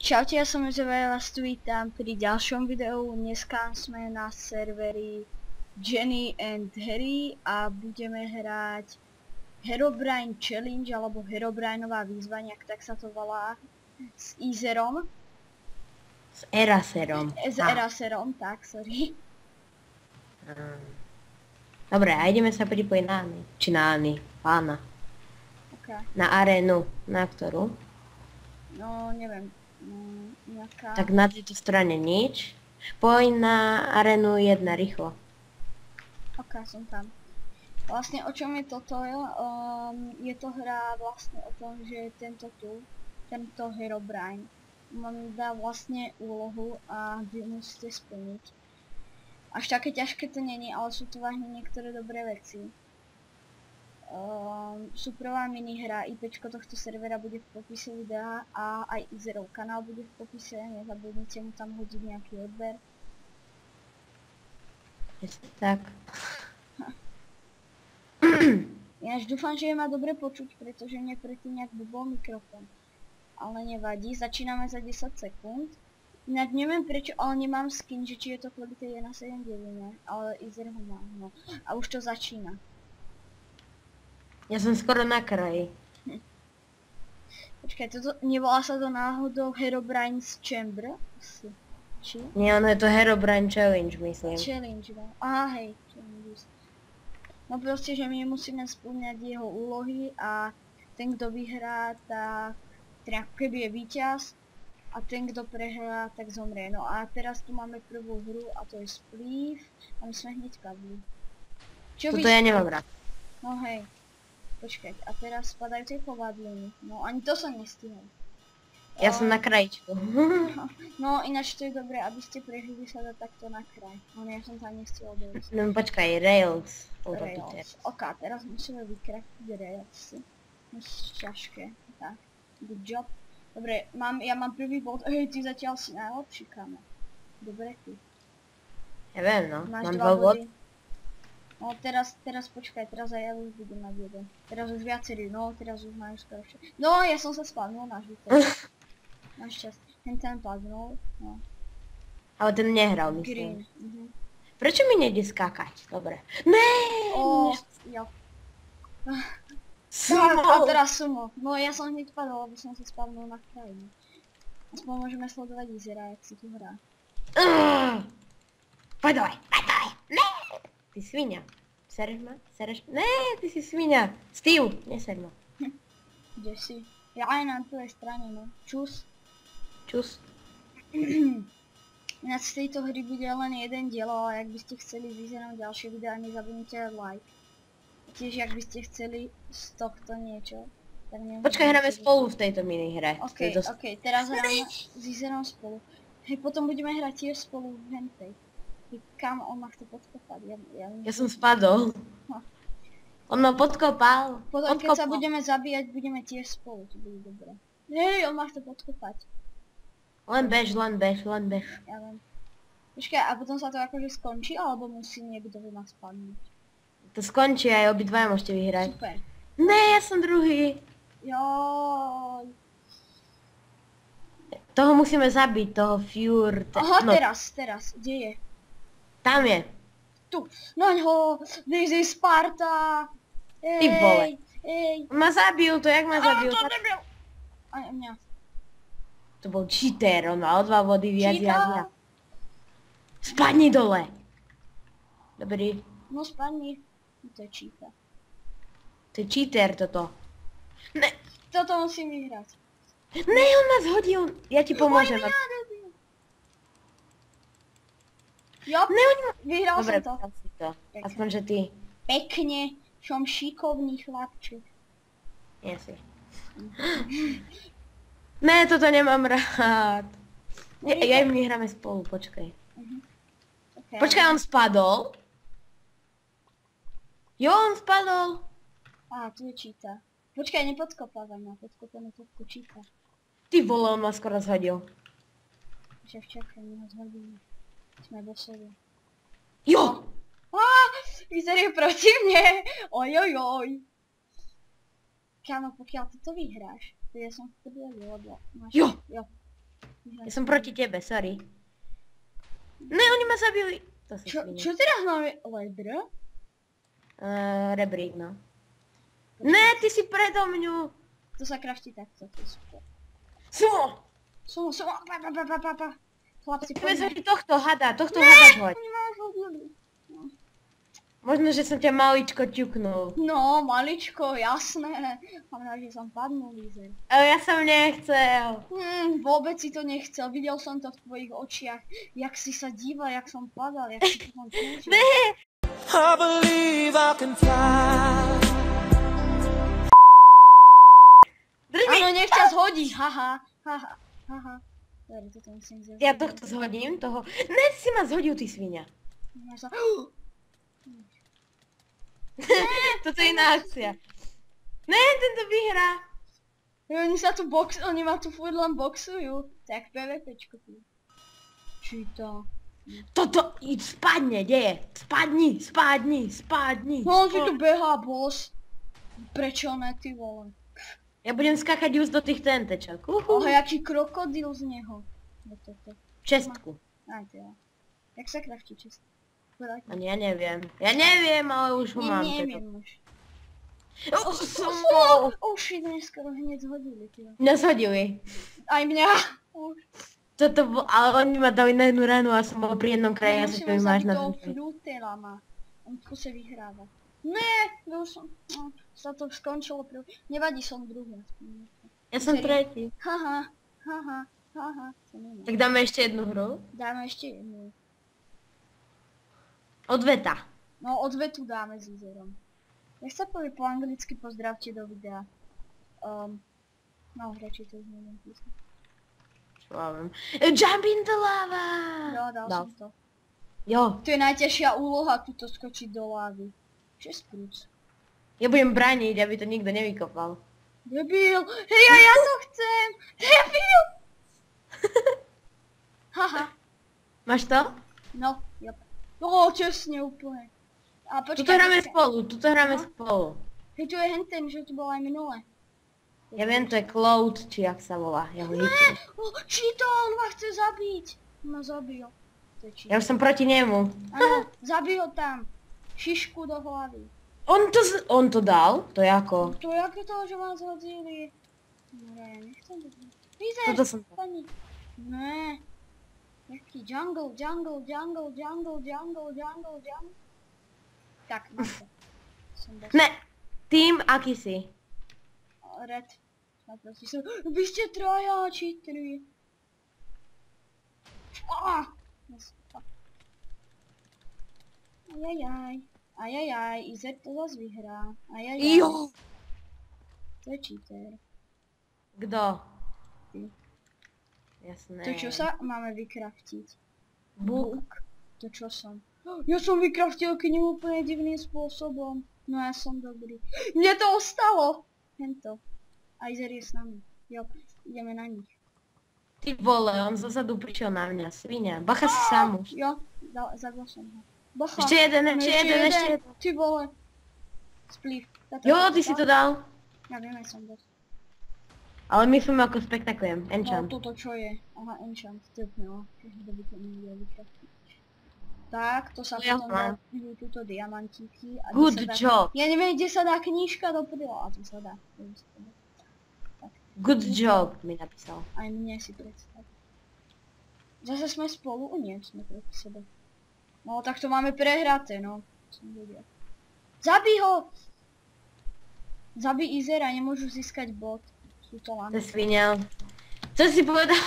Čaute, ja som Jozef, vás tu vítam pri ďalšom videu. Dneska sme na serveri Jenny and Harry a budeme hrať Herobrine Challenge alebo Herobrineová výzva, nejak tak sa to volá, s Izerom. S Eraserom. S Eraserom, tak, sorry. Dobre, a ideme sa pripojiť na Ani. Či na Ani, pána. Okay. Na arénu. Na ktorú? No, neviem. Nejaká... Tak na tejto strane nič. Poď na arénu 1 rýchlo. Ok, som tam. Vlastne o čom je toto? Je to hra vlastne o tom, že tento Herobrine vám dá vlastne úlohu a vy musíte splniť. Až také ťažké to není, ale sú to vážne niektoré dobré veci. Superová minihra, IPčko tohto servera bude v popise videa a aj Izerov kanál bude v popise, nezabudnite mu tam hodiť nejaký odber. Tak. Ináč dúfam, že je ma dobre počuť, pretože mne predtým nejak bol mikrofón. Ale nevadí, začíname za 10 sekúnd. Ináč neviem prečo, ale nemám skin, že či je to kvôli tej 1.7.9, ale Izer ho má, no. A už to začína. Ja som skoro na kraji. Počkaj, toto nevolá sa to náhodou Herobrine's Chamber? Asi. Či? Nie, ono je to Herobrine Challenge, myslím. Challenge, no. Aha, hej. Challenge. No proste, že my musíme spĺňať jeho úlohy a ten, kto vyhrá, tak ako keby je víťaz a ten, kto prehrá, tak zomrie. No a teraz tu máme prvú hru a to je Spliff a my sme hneď padli. Čo toto ja nemám rád. No hej. Počkať, a teraz spadajú tie povadliny. No ani to sa nestihol. Ja som na krajičku. No ináč to je dobré, aby ste prežili sa dať takto na kraj. No ja som tam nestihol dojsť. No počkaj, Rails. Rails. Ok, teraz musíme vykraftiť Railsy. Ťažké. Tak, good job. Dobre, ja mám prvý bod. Hej, ty zatiaľ si najlepší, kamo. Dobre, ty. Ja viem, no. Máš mám 2 body. No teraz počkaj, teraz aj ja už budem mať jeden. Teraz už viacerí, no teraz už majú skoro všetko. No ja som sa spadnul na žlté. Našťastie. Ten padnul, no. Ale ten nehral, myslím. Green. Prečo mi nejde skákať? Dobre. Nee! Jo. Sumo! A teraz sumo. No ja som hneď padol, lebo som sa spadnul na krajinu. Aspoň môžeme sledovať Izera, jak si tu hrá. Poď dole. Nee! Ty svinia. Sereš ma? Sereš ma? Nee, ty si svinia. Steve, neser ma. Kde si? Ja aj na tvojej strane, no. Čus. Čus. Ináč z tejto hry bude len jeden diel, ale ak by ste chceli vyzerať ďalšie videá, nezabudnite aj like. Tiež ak by ste chceli z tohto niečo, tak nemôžete... Počkaj, hráme spolu v tejto minihre. Ok, teraz hráme s Izerom spolu. Hej, potom budeme hrať tiež spolu v hentej. Kam on ma chce podkopať? Ja som spadol. No. On ma podkopal. Potom keď sa budeme zabíjať, budeme tiež spolu, to bude dobré. Hej, on ma chce podkopať. Len bež. Ja viem. Počkaj, a potom sa to akože skončí, alebo musí niekto by ma spadnúť? To skončí, aj obidvaja môžete vyhrať. Super. Ne, ja som druhý. Joj. Toho musíme zabiť, toho Fjord. Aha, no. teraz, kde je? Tam je. Tu, naňho, this is Sparta. Ty vole. Ej. Ma zabil, to jak ma zabil? to debil. Aj mňa. To bol cheater, on mal 2 body viac. Cheater. Spadni dole. Dobrý. No spadni. To je cheater. To je cheater toto. Ne. Toto musím vyhrať. Ne, on ma zhodil. Ja ti pomôžem. Jo, Ne, vyhral dobre, som to. si to. Aspoň, že ty. Pekne, som šikovný chlapček. Ja si. Ne, toto nemám rád. Ja im nehráme spolu, počkaj. Okay. Počkaj, on spadol? Jo, on spadol. Á, tu je cheater. Počkaj, nepodkopávaj ma, podkopanú topku cheater. Ty vole, on ma skoro zhodil. Čakaj, my ho zhodíme. Sme do sebe. Jo! Vyzerá proti mne. Ojojoj. Kámo, pokiaľ ty to vyhráš, to ja som v prdeli, lebo máš... Jo! Ja som proti tebe, sorry. Ne, oni ma zabili. To sa svinia. Čo teraz máme? Ledr? Rebrík, no. Ne, ty si predo mňu. To sa kraftí takto, to je super. Sumo! Sumo, pa. Chlapci, Ideme poďme. zhodiť tohto hada zhoď. Oni ma už hodili. Možno, že som ťa maličko ťuknul. No, maličko, jasné. Znamená, že som padnul, Izer. Ale ja som nechcel. Vôbec si to nechcel, videl som to v tvojich očiach. Jak si sa díval, jak som padal, jak si to tam kľúčil. Ne! I believe I can fly. Drž mi! Áno, nech ťa zhodí, haha. Dobre, toto musím zjazdiť. Ja tohto zhodím, toho. Ne, si ma zhodil, ty svinia. Toto je iná akcia. Ne, tento vyhrá. Oni ma tu furt len boxujú. Tak PvPčko tu. Či to? Toto, spadne, deje. Spadni. No, že tu behá boss. Prečo ne, ty vole? Ja budem skákať už do tých tentečok. Aha, jaký krokodil z neho. Čestku. Aj teda. Jak sa kraftí čest? Ani ja neviem. Ja neviem, ale už ho mám. Neviem už. Sumo! Oh shit, dneska ho hneď zhodili, tyjo. Nezhodili. Aj mňa. Toto bol, ale oni ma dali na jednu ranu a som bol pri jednom kraji a sa to máš na toho zhodili. Flutela má. On tu sa vyhráva. Ne, už som, sa to skončilo prvý. Nevadí, som druhý. Ja som tretí. Haha. Tak dáme ešte jednu hru. Dáme ešte jednu. Odveta. No, odvetu dáme s Izerom. Jak sa povie po anglicky pozdravte do videa? No, radšej to už neviem písať. Čo ja viem. Jump in the lava! Jo, dal som to. Jo, To je najťažšia úloha, tuto skočiť do lávy. Čo je sprúc? ja budem brániť, aby to nikto nevykopal. Debil! Hej, ja to chcem! Debil! Haha. Máš to? No, jop. No, čestne úplne. A počkaj, Tuto hráme spolu. Hej, tu je henten, že tu bol aj minule. Ja viem, to je Cloud, či jak sa volá. Ja ho hitím. Čito, on ma chce zabiť. On ma zabil. To je Ja už som proti nemu. Áno, zabij ho tam. Šišku do hlavy. On to dal? To je ako? To je aké to, že ma zhodili. No, ja nechcem to. Toto som... Pani. Ne. Jaký jungle. Tak, mám to. Som bez... Ne! Tým, aký si? Red. Vy ste traja, či tri. Ajajaj, Izer to zase vyhrá. Ajajaj. Jo! To je cheater. Kdo? Ty. Jasné. To čo sa máme vykraftiť? Buk. To čo som? Ja som vykraftil k ním úplne divným spôsobom. No ja som dobrý. Mne to ostalo! Hento. A Izer je s nami. Jo, ideme na nich. Ty vole, on zozadu prišiel na mňa, svinia. Bacha si sám už. Jo, zabil som ho. Bacha. Ešte jeden. Ty vole. Spliv. Jo, ty si to dal. Ja viem, aj som dosť. Ale myslím ako spektakujem. No, Enchant. toto čo je? Aha, enchant. To je úplne každý by to nevedel vykraftiť. Tak, to sa Ja potom mám. dajú túto diamantíky. A Good kde sa dá... job. Ja neviem, kde sa dá knížka do prdela. A tu sa dá. Good job, mi napísal. Aj mne si predstav. Zase sme spolu? Nie, sme proti sebe. No tak to máme prehraté, no. Som vedel. Zabij ho! Zabij Izera, nemôžu získať bod. Sú to To lamy. je svinia. Čo si povedal?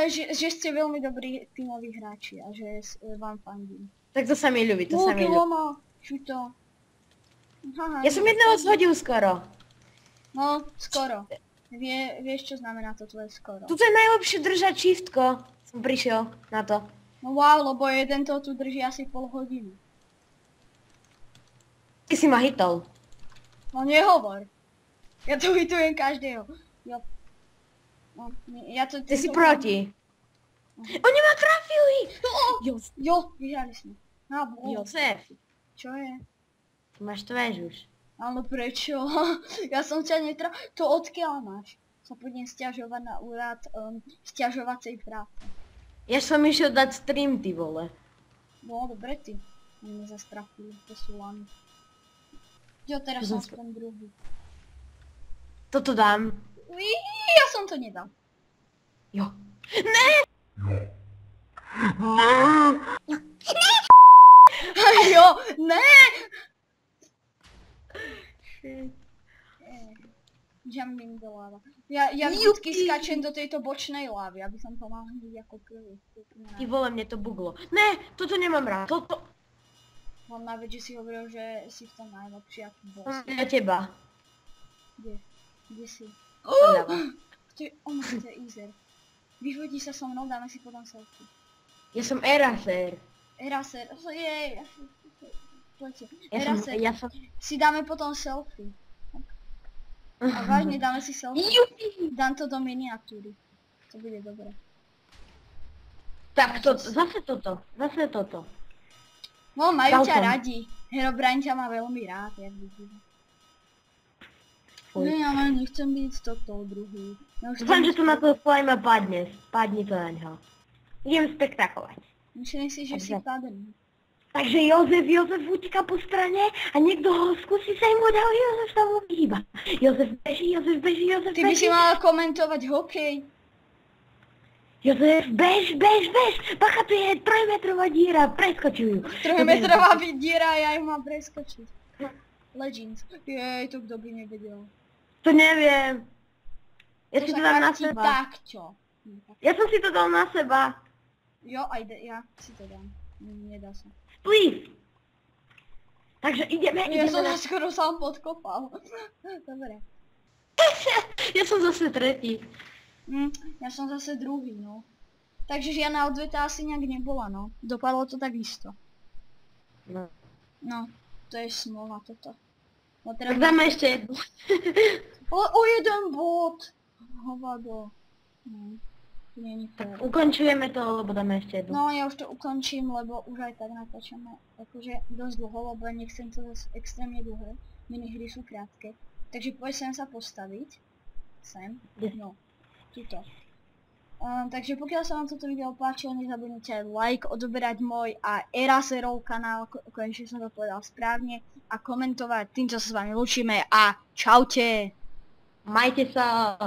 Že ste veľmi dobrí tímoví hráči a že vám fandím. Tak to sa mi ľúbi, to sa mi ľúbi. Loma, čo to? Haha, Ja som jedného zhodil skoro. No, skoro. Vieš, čo znamená to tvoje skoro? Tuto je najlepšie držať shiftko. Som prišiel na to. No wow, lebo jeden to tu drží asi pol hodiny. Ty si ma hitol. No nehovor. Ja to hitujem každého. Jo. No, ja to... Ty si proti. Oni ma trafili! Jo, vyhrali sme. No, Jozef, Čo je? ty máš tvež už. Ale prečo? Ja som ťa To odkiaľ máš? sa pôjdem sťažovať na úrad sťažovacej práce. Ja som išiel dať stream, ty vole. No, dobre ty. Mne zastrafujú, to sú lamy. Jo, teraz som aspoň druhý. Toto dám. Ja som to nedal. Jo. Ne! Jo, ne! Jumping do lava. Ja vždycky skáčem do tejto bočnej lávy, aby som to mal hneď ako prvý. Ty vole, mne to buglo. Ne, toto nemám rád. Toto... Mám najväť, že si hovoril, že si v tom najlepší aký boss. Na teba. Kde? Kde si? Doľava. To je Easer. Vyhodí sa so mnou, dáme si potom selfie. Ja som Eraser. Eraser, jej. Ja som... Si dáme potom selfie. A vážne dáme si selfie. Jupi. Dám to do miniatúry. To bude dobré. Tak, zase toto. No, majú ťa Celkom. radi. Herobrine ťa má veľmi rád, jak vidím. Nie, ale nechcem byť toto druhý. Dúfam, že tu na to slajma padne. Padni to na ňo. Idem spektakovať. Myslím si, že si padný. Takže Jozef utíka po strane a niekto ho skúsi sa im hodať, ale Jozef sa mu vyhýba. Jozef beží. Ty by si mala komentovať hokej. Jozef, bež! Bacha, tu je 3-metrová díra, preskočuj ju. 3-metrová diera, ja ju mám preskočiť. Legends. Jej, to kto by nevedel. To neviem. Ja To si sa to dám na kraftí seba. takto. Ja som si to dal na seba. Jo, ja si to dám. Nedá sa. Please. Takže ideme Ja som na... sa skoro sám podkopal. Dobre. Ja som zase tretí. Ja som zase druhý, no. Takže žiadna odveta asi nejak nebola, no. Dopadlo to tak isto. No. No, to je smola toto. No teraz... Tak dáme ešte jednu. O jeden bod! Hovado. No, to nie je fér. Ukončujeme to, lebo dáme ešte jednu. No, ja už to ukončím, lebo už aj tak natáčame akože dosť dlho, lebo ja nechcem to zase extrémne dlhé. Minihry sú krátke. Takže poď sem sa postaviť. Sem. No. Tuto. Takže pokiaľ sa vám toto video páčilo, nezabudnite like, odoberať môj a Eraserov kanál, konečne som to povedal správne, a komentovať. Týmto sa s vami lúčime a čaute! Majte sa.